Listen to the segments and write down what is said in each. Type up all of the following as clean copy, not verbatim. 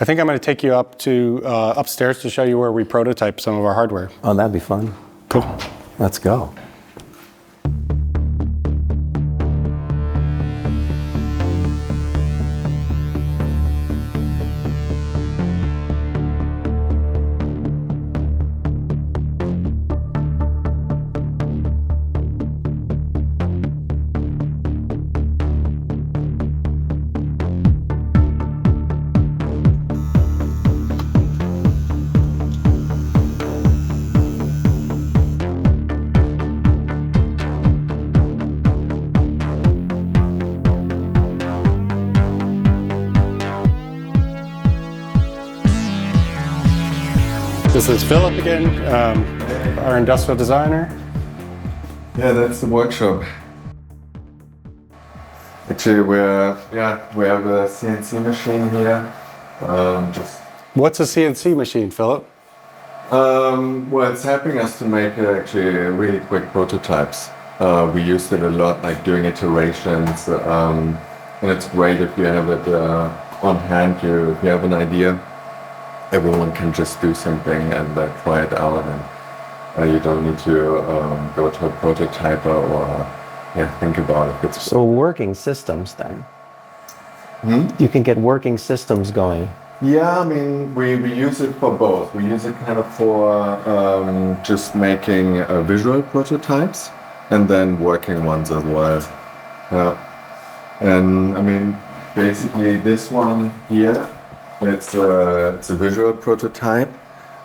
I think I'm going to take you up to upstairs to show you where we prototype some of our hardware. Oh, that'd be fun. Cool. Let's go. This is Philip again, our industrial designer. Yeah, that's the workshop. Actually, we have a CNC machine here. What's a CNC machine, Philip? Well, it's helping us to make actually really quick prototypes. We use it a lot, like doing iterations, and it's great if you have it on hand. If you have an idea, everyone can just do something and try it out, and you don't need to go to a prototyper or think about it. So working systems then? You can get working systems going. Yeah, I mean, we use it for both. We use it kind of for just making visual prototypes and then working ones as well. Yeah. And I mean, basically this one here, it's a visual prototype,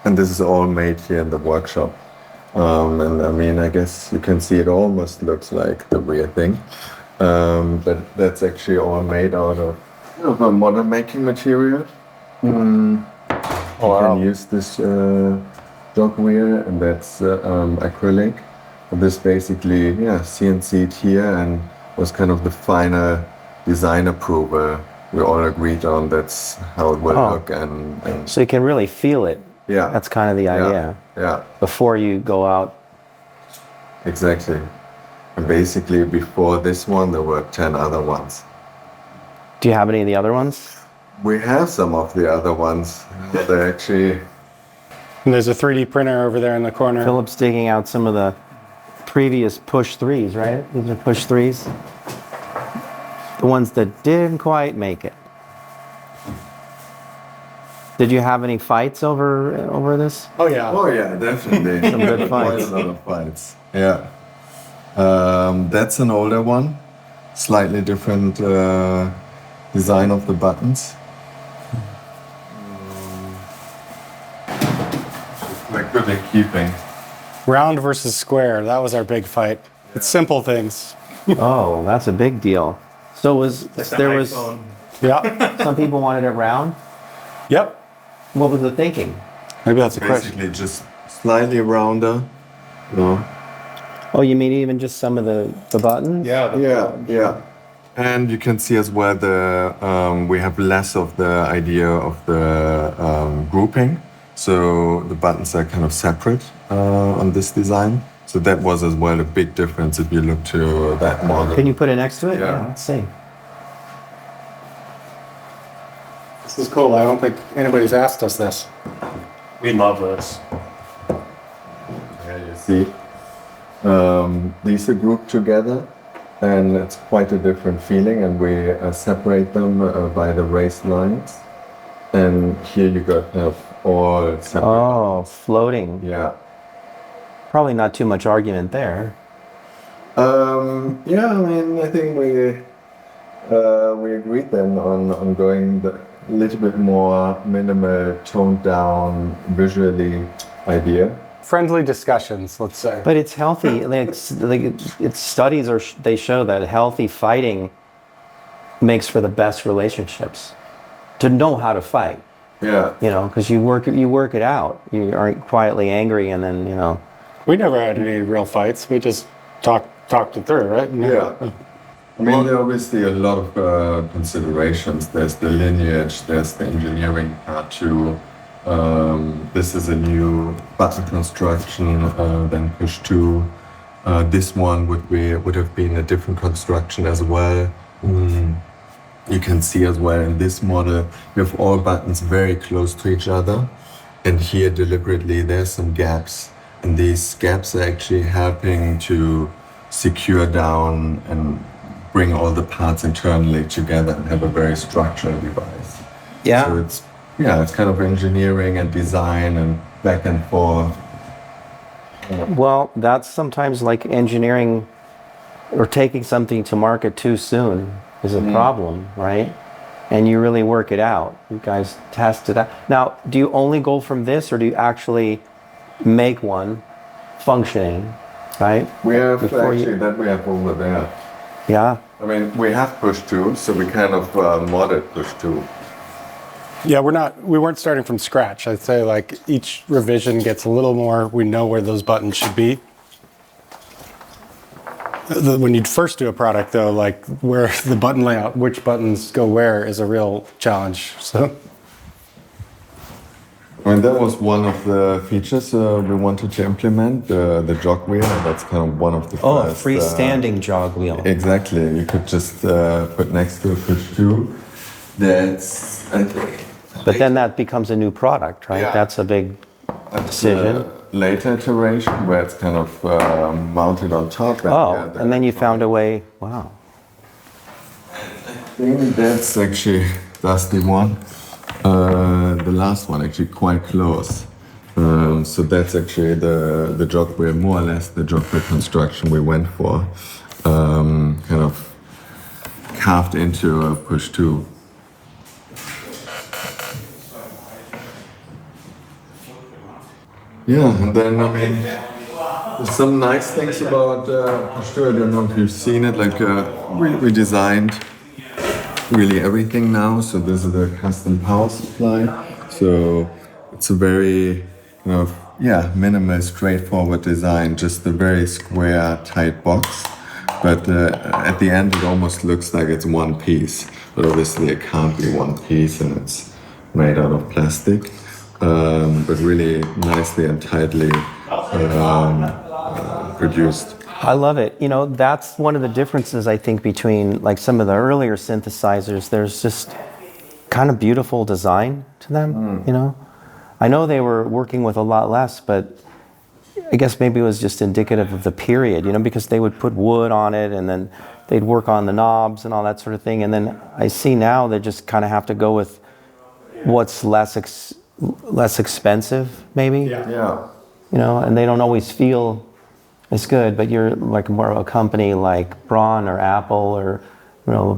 and this is all made here in the workshop. And I mean, I guess you can see it almost looks like the real thing, but that's actually all made out of a model making material. You can use this dog wheel, and that's acrylic. This basically, CNC'd here, and was kind of the final design approval. We all agreed on that's how it will look, and so you can really feel it. Yeah, that's kind of the idea. Yeah. Before you go out. Exactly. And basically, before this one, there were 10 other ones. Do you have any of the other ones? We have some of the other ones. They're actually. And there's a 3D printer over there in the corner. Philip's digging out some of the previous Push 3s, right? These are Push 3s. The ones that didn't quite make it. Did you have any fights over this? Oh yeah, definitely. Some good fights. Quite a lot of fights. Yeah. That's an older one. Slightly different design of the buttons. Like good at keeping. Round versus square, that was our big fight. Yeah. It's simple things. Oh, that's a big deal. So there was some people wanted it round? Yep. What was the thinking? Maybe that's a question. Basically just slightly rounder. No. Oh, you mean even just some of the buttons? Yeah. And you can see as well we have less of the idea of the grouping. So the buttons are kind of separate on this design. So that was as well a big difference if you look to that model. Can you put it next to it? Yeah. Let's see. This is cool. I don't think anybody's asked us this. We love this. There you see. These are grouped together, and it's quite a different feeling, and we separate them by the raised lines. And here you got all separate. Oh, floating. Yeah. Probably not too much argument there. Yeah, I mean, I think we agreed then on going the little bit more minimal, toned down, visually idea. Friendly discussions, let's say. But it's healthy. It's studies they show that healthy fighting makes for the best relationships. To know how to fight. Yeah. You know, because you work it out. You aren't quietly angry, and then We never had any real fights. We just talked it through, right? Yeah. I mean, there are obviously a lot of considerations. There's the lineage, there's the engineering part too. This is a new button construction than Push 2. This one would have been a different construction as well. you can see as well in this model, we have all buttons very close to each other. And here deliberately there's some gaps. And these gaps are actually helping to secure down and bring all the parts internally together and have a very structured device. Yeah. So it's kind of engineering and design and back and forth. Well, that's sometimes like engineering or taking something to market too soon is a problem, right? And you really work it out. You guys test it out. Now, do you only go from this, or do you actually make one functioning, right? We have Before actually you- that we have over there. Yeah. I mean, we have push 2, so we kind of modded push 2. Yeah, we weren't starting from scratch. I'd say like each revision gets a little more, we know where those buttons should be. When you first do a product though, like where the button layout, which buttons go where is a real challenge, so. I mean, that was one of the features we wanted to implement, the jog wheel. That's kind of one of the Oh, a first, freestanding jog wheel. Exactly. You could just put next to a push 2. That's, I think. But then that becomes a new product, right? Yeah. That's a big decision. Later iteration where it's kind of mounted on top. And then you found a way, wow. I think that's actually the one. The last one, actually quite close. So that's actually the jog wheel, more or less the jog wheel construction we went for. Kind of carved into a push 2. Yeah, and then I mean, there's some nice things about push 2. I don't know if you've seen it. Like we designed really everything now. So this is a custom power supply. So it's a very minimal, straightforward design. Just a very square, tight box. But at the end, it almost looks like it's one piece. But obviously, it can't be one piece, and it's made out of plastic. But really nicely and tightly produced. I love it. You know, that's one of the differences, I think, between like some of the earlier synthesizers. There's just kind of beautiful design to them, you know? I know they were working with a lot less, but I guess maybe it was just indicative of the period, you know, because they would put wood on it and then they'd work on the knobs and all that sort of thing. And then I see now they just kind of have to go with what's less expensive, maybe. Yeah. You know, and they don't always feel as good, but you're like more of a company like Braun or Apple or, you know.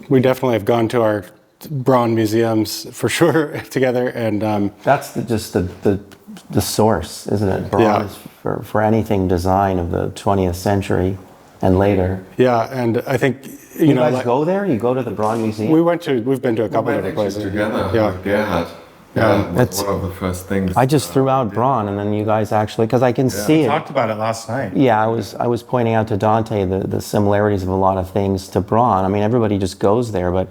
We definitely have gone to our Braun museums for sure together, and That's just the source, isn't it? Braun Yeah. is for anything design of the 20th century and later. yeah, and I think You know, guys like, go there? You go to the Braun Museum? we've been to a couple different places Together, Yeah. with Gerhard. Yeah. That's one of the first things. I just threw out Braun, and then you guys actually, because I can see it. Talked about it last night. Yeah, I was pointing out to Dante the similarities of a lot of things to Braun. I mean, everybody just goes there, but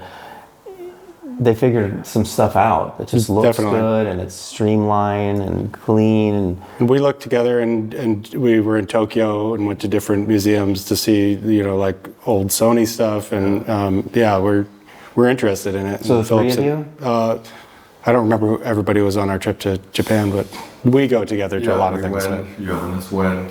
they figured some stuff out. It just looks Definitely. good, and it's streamlined and clean. And we looked together, and we were in Tokyo and went to different museums to see, you know, like old Sony stuff, and we're interested in it. So the three Philips of you? I don't remember who everybody was on our trip to Japan, but we go together to a lot of we things. went, Johannes went.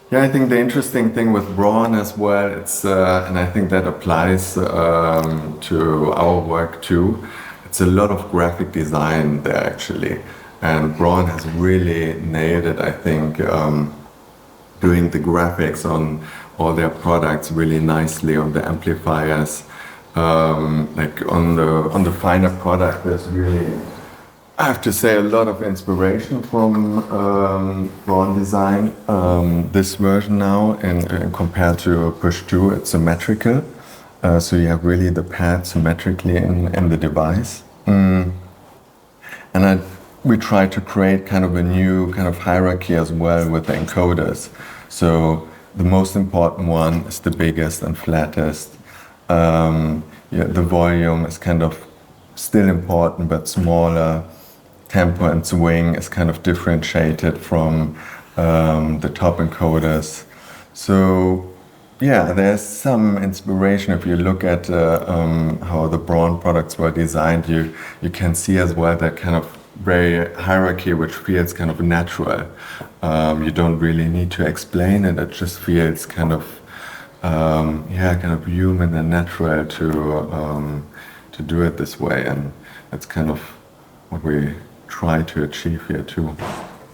Yeah, I think the interesting thing with Braun as well, it's and I think that applies to our work too. It's a lot of graphic design there actually, and Braun has really nailed it. I think doing the graphics on all their products really nicely on the amplifiers. Like on the finer product, there's really, I have to say, a lot of inspiration from Braun design. This version now, and compared to Push 2, it's symmetrical. So you have really the pad symmetrically in the device. And we try to create kind of a new kind of hierarchy as well with the encoders. So the most important one is the biggest and flattest. The volume is kind of still important but smaller. Tempo and swing is kind of differentiated from the top encoders. So Yeah, there's some inspiration if you look at how the Braun products were designed. You can see as well that kind of very hierarchy, which feels kind of natural. You don't really need to explain it; it just feels kind of kind of human and natural to do it this way, and that's kind of what we try to achieve here too.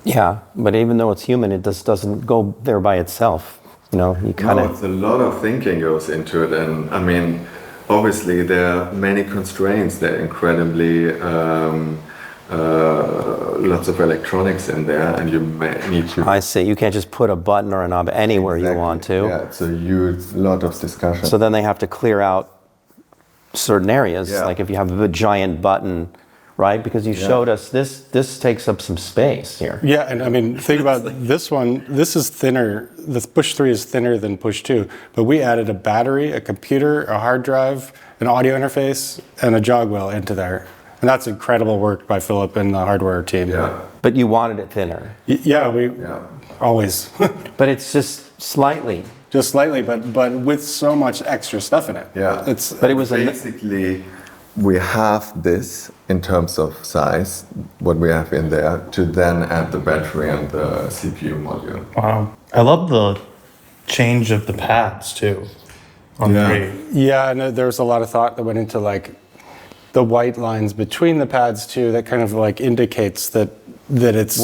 Yeah, but even though it's human, it just doesn't go there by itself. You know, you kind No, of. it's a lot of thinking goes into it, and I mean, obviously there are many constraints. There are incredibly lots of electronics in there, and you may need to. I see. You can't just put a button or a knob anywhere you want to. Yeah, it's a huge lot of discussion. So then they have to clear out certain areas, Yeah. like if you have a giant button, right? Because you showed us this takes up some space here. Yeah, and I mean, think about this one. This is thinner. The Push 3 is thinner than Push 2, but we added a battery, a computer, a hard drive, an audio interface, and a jog wheel into there. And that's incredible work by Philipp and the hardware team. Yeah. But you wanted it thinner. We always. But it's just slightly. Just slightly, but with so much extra stuff in it. Yeah. But it was basically we have this in terms of size, what we have in there, to then add the battery and the CPU module. Wow. I love the change of the pads too. On Yeah. 3. Yeah, and there's a lot of thought that went into like the white lines between the pads too. That kind of like indicates that it's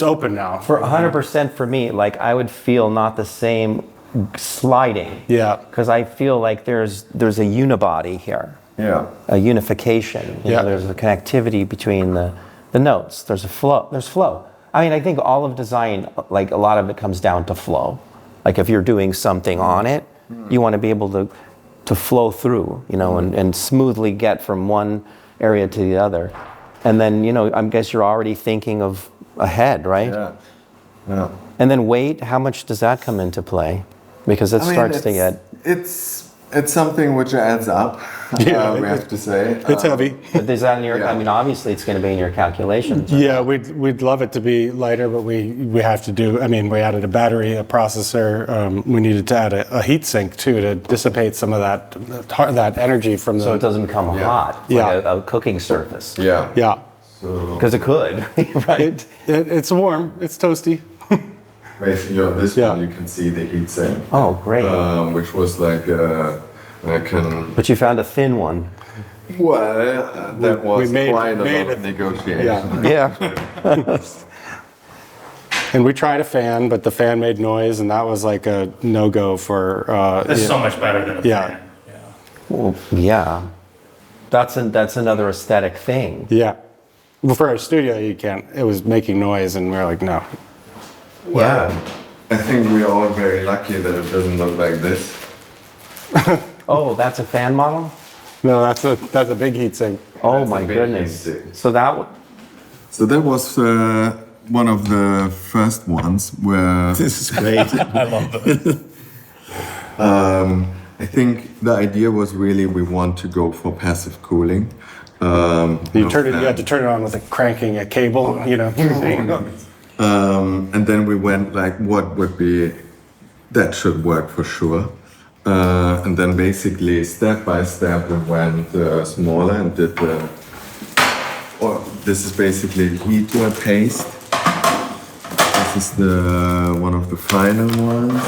open now. For 100% for me, like I would feel not the same sliding. Yeah. Because I feel like there's a unibody here. Yeah. A unification. You know, there's a connectivity between the notes. There's flow. I mean, I think all of design, like a lot of it comes down to flow. Like if you're doing something on it, you want to be able to flow through, you know, and smoothly get from one area to the other. And then, you know, I guess you're already thinking of ahead, right? Yeah. Yeah. And then weight, how much does that come into play? Because it starts to get... It's something which adds up, we have to say. It's heavy. But is that in your, I mean, obviously it's going to be in your calculations. Yeah, we'd love it to be lighter, but we have to do. I mean, we added a battery, a processor. We needed to add a heat sink too to dissipate some of that energy from the. So it doesn't become hot, like a cooking surface. Yeah. Yeah. Because it could, right? It's warm. It's toasty. Basically, on this one, you can see the heat sink. Oh, great. Which was like, I can. But you found a thin one. Well, that was quite a lot of it. negotiation. Yeah. Yeah. And we tried a fan, but the fan made noise, and that was like a no-go for. This is so much better than a Yeah. fan. Yeah. Well, yeah. That's another aesthetic thing. Yeah. Well, for our studio, you can't. It was making noise, and we were like, no. Well, I think we are all very lucky that it doesn't look like this. Oh, that's a fan model? No, that's a big heat sink. Oh That's my a big goodness. heat sink. So that So that was one of the first ones where This is great. I love it. I think the idea was really we want to go for passive cooling. You had to turn it on with cranking a cable, you know. And then we went like, what would be, that should work for sure. And then basically step by step we went smaller and did this is basically heat paste. This is one of the final ones.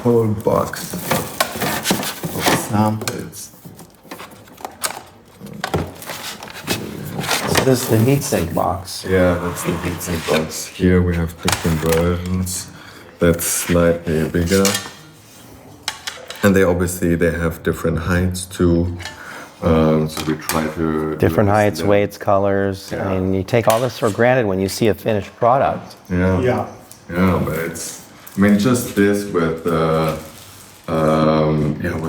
Whole box of samples. So this is the heatsink box. Yeah, that's the heatsink box. Here we have different versions. That's slightly bigger. And they have different heights too. So we try to... Different heights, weights, colors. Yeah. I mean, you take all this for granted when you see a finished product. Yeah. Yeah. Yeah, but just this with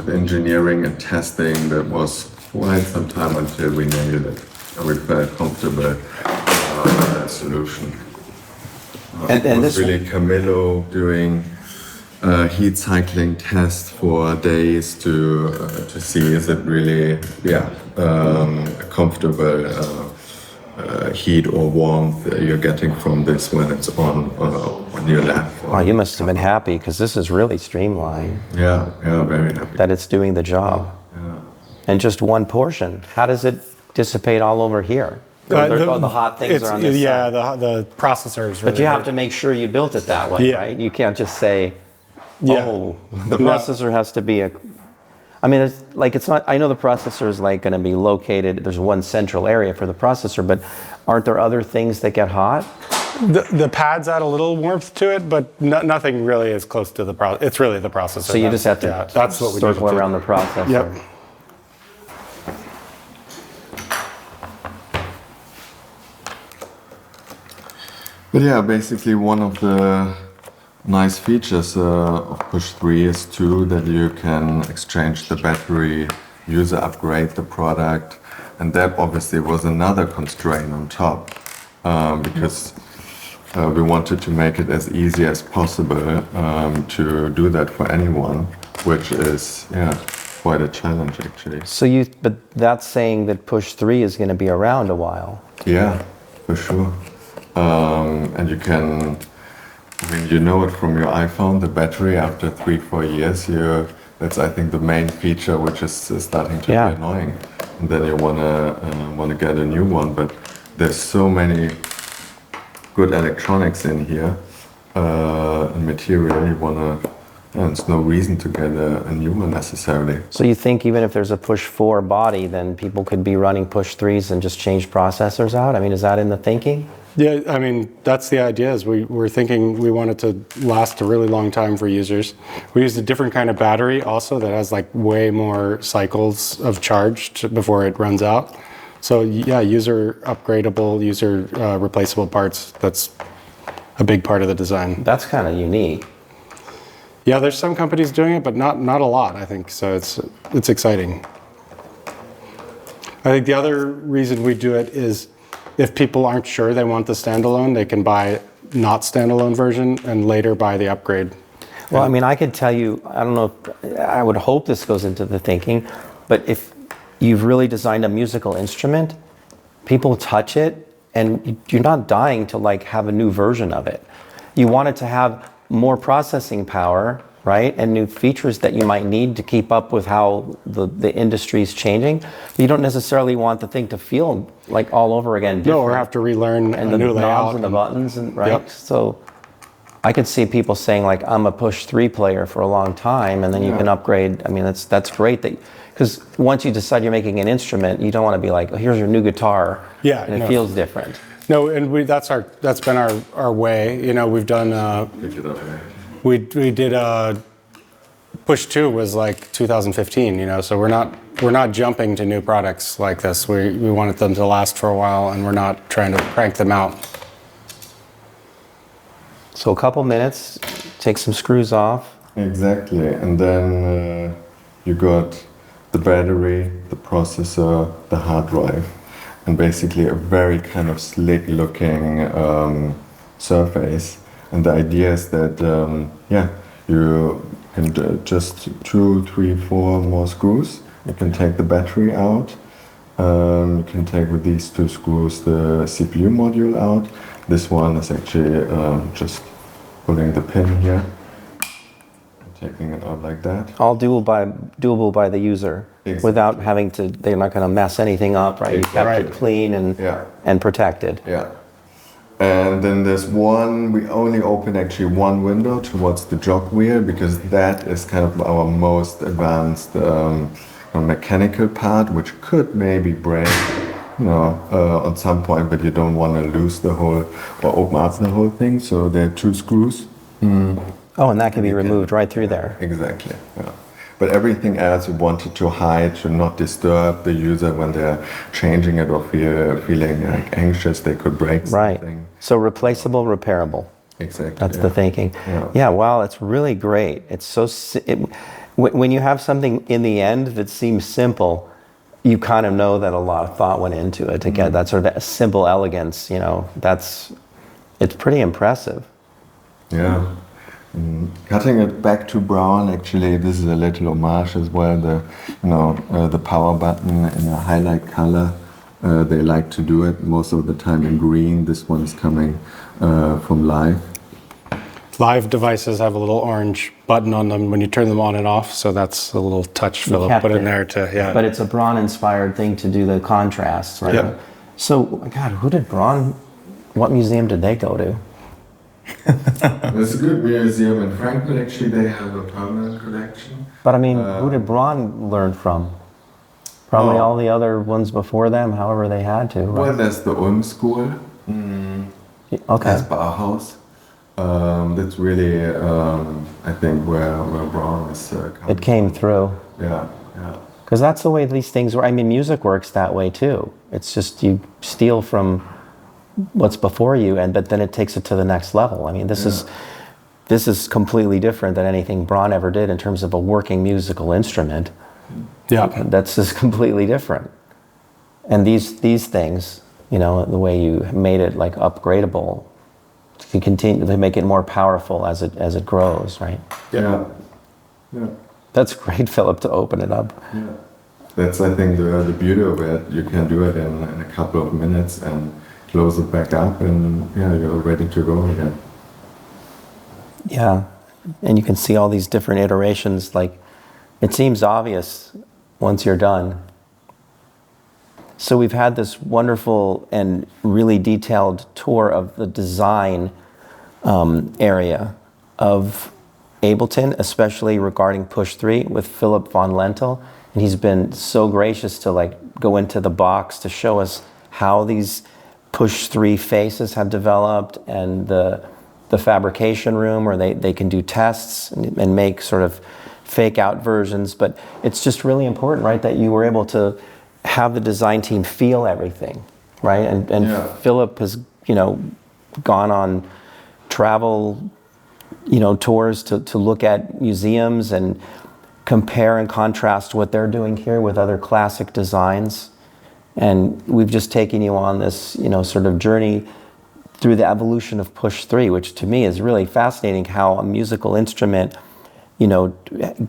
engineering and testing, that was quite some time until we nailed it. And we felt comfortable with that solution. And it was this really Camillo doing heat cycling tests for days to see is it really a comfortable heat or warmth you're getting from this when it's on your lap. Oh, you must have been happy because this is really streamlined. Yeah, very happy. That it's doing the job. Yeah. And just one portion. How does it dissipate all over here? The hot things are on this side. The processor is really But you have to make sure you built it that way, right? You can't just say, oh, the processor has to be I mean, it's not, I know the processor is like going to be located, there's one central area for the processor, but aren't there other things that get hot? The pads add a little warmth to it, but nothing really is close to the processor. It's really the processor. So you just have to that's what we circle around the processor. Yep. But yeah, basically one of the nice features of Push 3 is too that you can exchange the battery, user upgrade the product, and that obviously was another constraint on top because we wanted to make it as easy as possible to do that for anyone, which is quite a challenge actually. So but that's saying that Push 3 is going to be around a while. Yeah, for sure. And you can, I mean, you know it from your iPhone, the battery after 3-4 years, that's I think the main feature which is starting to be annoying. And then you wanna get a new one, but there's so many good electronics in here and material. There's no reason to get a new one necessarily. So you think even if there's a Push 4 body, then people could be running Push 3s and just change processors out? I mean, is that in the thinking? Yeah, I mean, that's the idea is we're thinking we want it to last a really long time for users. We used a different kind of battery also that has like way more cycles of charge before it runs out. So yeah, user upgradable, user replaceable parts, that's a big part of the design. That's kind of unique. Yeah, there's some companies doing it, but not a lot, I think. So it's exciting. I think the other reason we do it is if people aren't sure they want the standalone, they can buy not standalone version and later buy the upgrade. Well, I mean, I could tell you, I don't know, I would hope this goes into the thinking, but if you've really designed a musical instrument, people touch it and you're not dying to like have a new version of it. You want it to have more processing power, right? And new features that you might need to keep up with how the industry is changing. But you don't necessarily want the thing to feel like all over again. No, or have to relearn and a new layout. knobs and the buttons, and right? Yep. So I could see people saying like, I'm a Push 3 player for a long time, and then you can upgrade. I mean, that's great because once you decide you're making an instrument, you don't want to be like, oh, here's your new guitar. Yeah, and it feels different. No, and that's been our way. You know, we've done. We did Push 2 was like 2015, you know, so we're not jumping to new products like this. We wanted them to last for a while, and we're not trying to crank them out. So a couple minutes, take some screws off. Exactly, and then you got the battery, the processor, the hard drive, and basically a very kind of slick looking surface. And the idea is that, you can just 2, 3, 4 more screws. You can take the battery out. You can take with these 2 screws the CPU module out. This one is actually just pulling the pin here, and taking it out like that. All doable by the user, without having to. They're not going to mess anything up, right? You kept it clean and protected. Yeah. And then there's we only open actually one window towards the jog wheel because that is kind of our most advanced mechanical part, which could maybe break, on some point, but you don't want to lose the whole or open up the whole thing. So there are 2 screws. Oh, and that can be removed right through there. Exactly. Yeah. But everything else we wanted to hide to not disturb the user when they're changing it or feeling like anxious they could break something. Right. So replaceable, repairable. Exactly. That's the thinking. Yeah. Wow, it's really great. It's so when you have something in the end that seems simple, you kind of know that a lot of thought went into it to get that sort of simple elegance. It's pretty impressive. Yeah. Cutting it back to Braun, actually, this is a little homage as well. The power button in a highlight color They like to do it most of the time in green. This one is coming from Live. Live devices have a little orange button on them when you turn them on and off, so that's a little touch Philip kept put in it. there to, yeah. But it's a Braun-inspired thing to do the contrast, right? Yeah. So, God, who did Braun? What museum did they go to? It's a good museum in Frankfurt. Actually, they have a permanent collection. But I mean, who did Braun learn from? Probably Oh. all the other ones before them, however they had to. Well, Right? there's the Ulm School. Okay. There's Bauhaus. That's really, I think, where Braun is coming. It came through. Yeah, yeah. Because that's the way these things work. I mean, music works that way too. It's just you steal from what's before you, but then it takes it to the next level. I mean, this is completely different than anything Braun ever did in terms of a working musical instrument. Yeah. That's just completely different. And these things, you know, the way you made it like upgradable, you continue to make it more powerful as it grows, right? Yeah. Yeah. That's great, Philip, to open it up. Yeah. That's, I think, the beauty of it. You can do it in a couple of minutes and close it back up, and yeah, you're ready to go again. Yeah, and you can see all these different iterations. Like, it seems obvious once you're done. So we've had this wonderful and really detailed tour of the design area of Ableton, especially regarding Push 3 with Philipp Von Lintel. And he's been so gracious to like go into the box to show us how these Push 3 faces have developed, and the fabrication room where they can do tests and make sort of fake out versions. But it's just really important, right, that you were able to have the design team feel everything, right? And Yeah. Philip has, you know, gone on travel, you know, tours to look at museums and compare and contrast what they're doing here with other classic designs. And we've just taken you on this, you know, sort of journey through the evolution of Push 3, which to me is really fascinating, how a musical instrument, you know,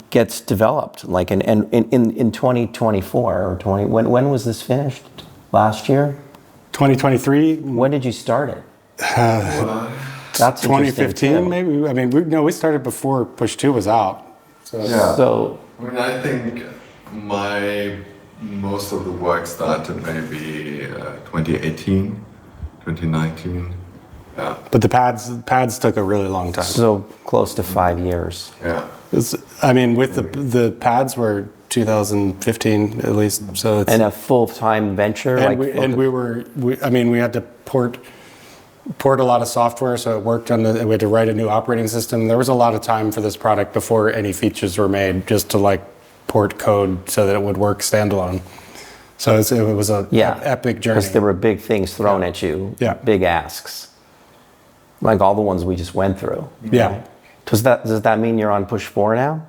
gets developed. Like in 2024 or 20, when was this finished? Last year? 2023, When did you start it? That's 2015 interesting, too. maybe. I mean, we started before Push 2 was out. So Yeah. So, I mean, I think most of the work started maybe 2018, 2019. Yeah. But the pads took a really long time. so close to 5 years. Yeah. I mean, with the pads were 2015 at least. So it's And a full-time venture? we had to port a lot of software, so it worked we had to write a new operating system. There was a lot of time for this product before any features were made, just to like port code so that it would work standalone. So it was a epic journey. Because there were big things thrown at you, Yeah. big asks, like all the ones we just went through. Yeah. Does that mean you're on Push 4 now?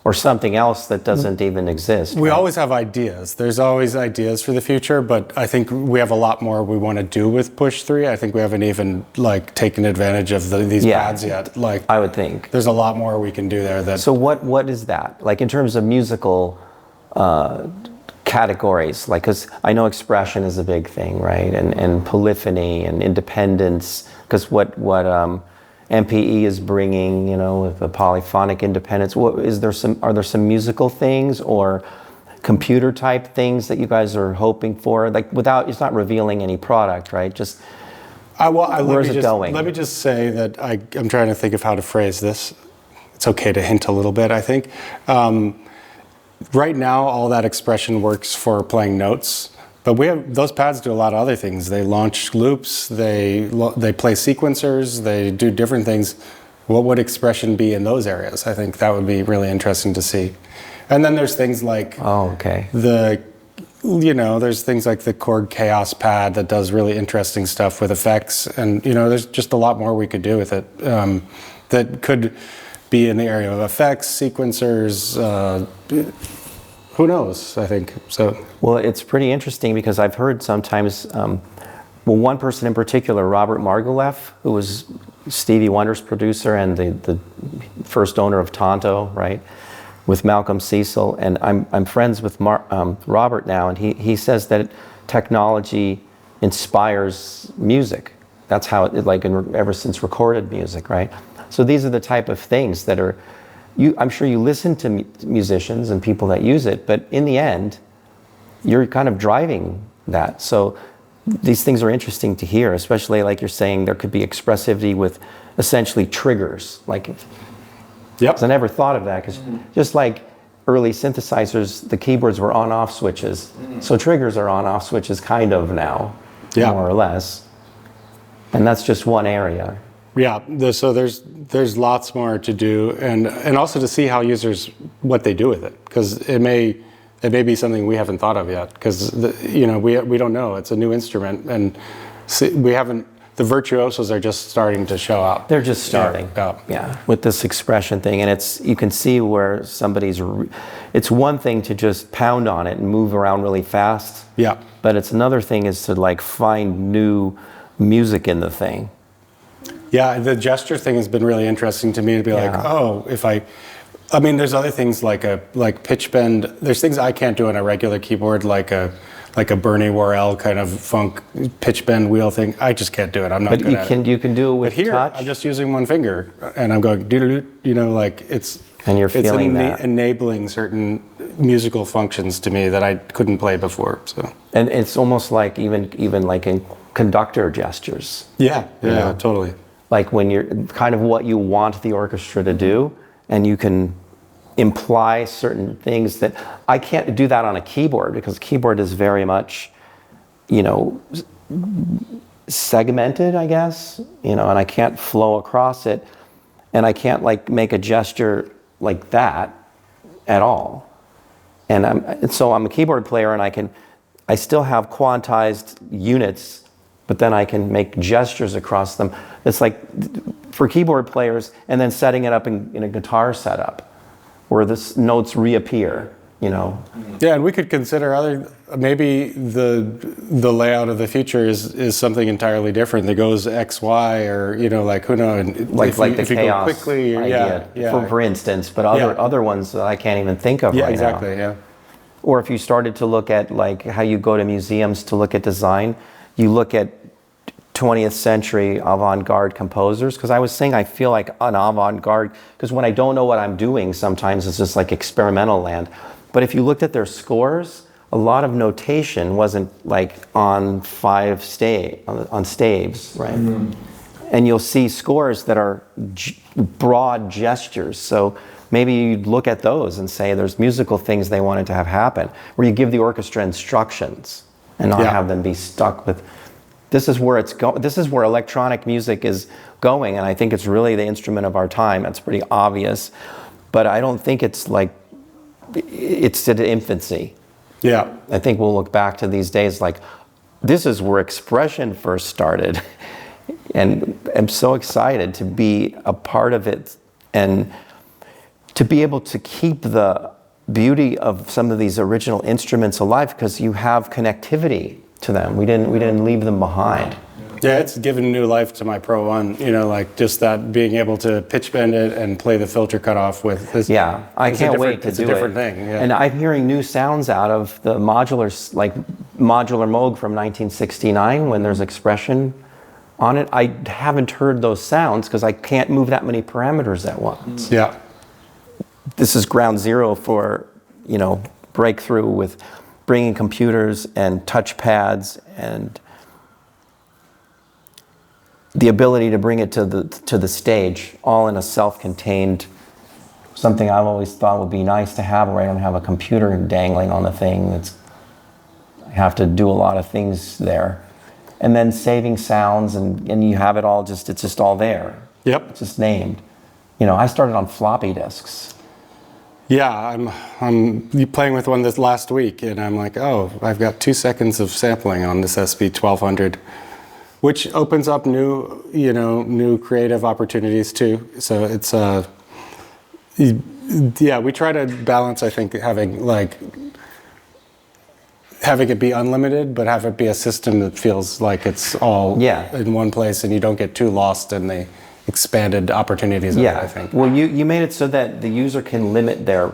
Or something else that doesn't even exist? We right? always have ideas. There's always ideas for the future, but I think we have a lot more we want to do with Push 3. I think we haven't even like taken advantage of these pads yet. Like, I would think. there's a lot more we can do there. So what is that? Like in terms of musical categories, like, because I know expression is a big thing, right? And polyphony and independence, because what MPE is bringing, you know, with the polyphonic independence. Are there some musical things or computer type things that you guys are hoping for? Like it's not revealing any product, right? Just where's it going? Let me just say that I'm trying to think of how to phrase this. It's okay to hint a little bit, I think. Right now, all that expression works for playing notes. But those pads do a lot of other things. They launch loops, they play sequencers, they do different things. What would expression be in those areas? I think that would be really interesting to see. And then there's things like there's things like the Korg Chaos pad that does really interesting stuff with effects. And, you know, there's just a lot more we could do with it that could be in the area of effects, sequencers, who knows, I think. So. Well, it's pretty interesting because I've heard sometimes, one person in particular, Robert Margouleff, who was Stevie Wonder's producer and the first owner of Tonto, right, with Malcolm Cecil. And I'm friends with Robert now, and he says that technology inspires music. That's how it, like ever since recorded music, right? So these are the type of things that are, I'm sure you listen to musicians and people that use it, but in the end, you're kind of driving that. So these things are interesting to hear, especially like you're saying, there could be expressivity with essentially triggers. Like, Yep. 'cause I never thought of that, because just like early synthesizers, the keyboards were on-off switches. So triggers are on-off switches kind of now, Yeah. more or less. And that's just one area. Yeah, so there's lots more to do, and also to see how users, what they do with it, because it may be something we haven't thought of yet, because we don't know. It's a new instrument, and we haven't. The virtuosos are just starting to show up. They're just starting, yeah. with this expression thing, and you can see where it's one thing to just pound on it and move around really fast. Yeah. But it's another thing is to like find new music in the thing. Yeah, the gesture thing has been really interesting to me, to be like, oh, I mean, there's other things like pitch bend. There's things I can't do on a regular keyboard, like a Bernie Worrell kind of funk pitch bend wheel thing. I just can't do it. I'm not good at it. But you can do it with But here, touch. I'm just using one finger, and I'm going doo-doo-doo, like it's. And you're feeling that. Enabling certain musical functions to me that I couldn't play before. So. And it's almost like even like in conductor gestures. Yeah, know? Totally. Like when you're kind of what you want the orchestra to do, and you can imply certain things that I can't do that on a keyboard, because keyboard is very much, segmented, I guess, and I can't flow across it, and I can't like make a gesture like that at all. And so I'm a keyboard player, and I still have quantized units, but then I can make gestures across them. It's like for keyboard players, and then setting it up in a guitar setup where the notes reappear, Yeah, and we could consider maybe the layout of the future is something entirely different that goes X, Y, or like who knows, like the if you chaos go quickly, idea, for instance, but other ones that I can't even think of right exactly, now. Yeah. Or if you started to look at like how you go to museums to look at design, you look at 20th century avant-garde composers, because I was saying I feel like an avant-garde, because when I don't know what I'm doing, sometimes it's just like experimental land. But if you looked at their scores, a lot of notation wasn't like on staves, right? Mm-hmm. And you'll see scores that are broad gestures. So maybe you'd look at those and say there's musical things they wanted to have happen, where you give the orchestra instructions and not have them be stuck with. This is where this is where electronic music is going, and I think it's really the instrument of our time. That's pretty obvious, but I don't think it's at infancy. Yeah. I think we'll look back to these days like, this is where expression first started, and I'm so excited to be a part of it and to be able to keep the beauty of some of these original instruments alive, because you have connectivity to them. We didn't leave them behind. Yeah, it's given new life to my Pro One. Like just that being able to pitch bend it and play the filter cutoff with this. Yeah, I can't wait to do it. It's a different thing. Yeah. And I'm hearing new sounds out of the modulars, like modular Moog from 1969, when there's expression on it. I haven't heard those sounds because I can't move that many parameters at once. Yeah. This is ground zero for breakthrough with bringing computers and touch pads and the ability to bring it to the stage, all in a self-contained, something I've always thought would be nice to have, where I don't have a computer dangling on the thing. I have to do a lot of things there. And then saving sounds, and you have it all it's just all there. Yep. It's just named. I started on floppy disks. Yeah, I'm playing with one this last week, and I'm like, oh, I've got 2 seconds of sampling on this SB1200, which opens up new creative opportunities too. So it's we try to balance, I think, having it be unlimited, but have it be a system that feels like it's all in one place, and you don't get too lost in the expanded opportunities of it, I think. Well, you made it so that the user can limit their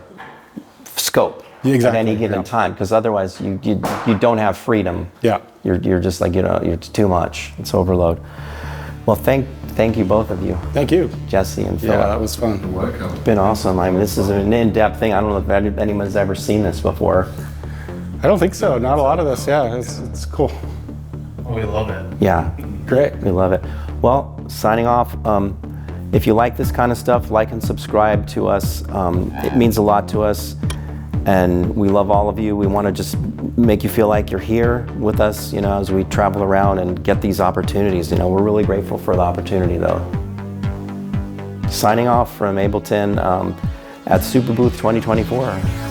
scope. at Exactly, any given yeah. time, because otherwise you don't have freedom. Yeah. You're just like, you're too much. It's overload. Well, thank you both of you, Thank you. Jesse and Philip. Yeah, that was fun. Welcome. It's been awesome. I mean, this is an in-depth thing. I don't know if anyone's ever seen this before. I don't think so. Not a lot of this. Yeah, it's cool. We love it. Yeah, Great. we love it. Well, signing off. If you like this kind of stuff, like and subscribe to us. It means a lot to us, and we love all of you. We want to just make you feel like you're here with us, as we travel around and get these opportunities. We're really grateful for the opportunity, though. Signing off from Ableton at Super Booth 2024.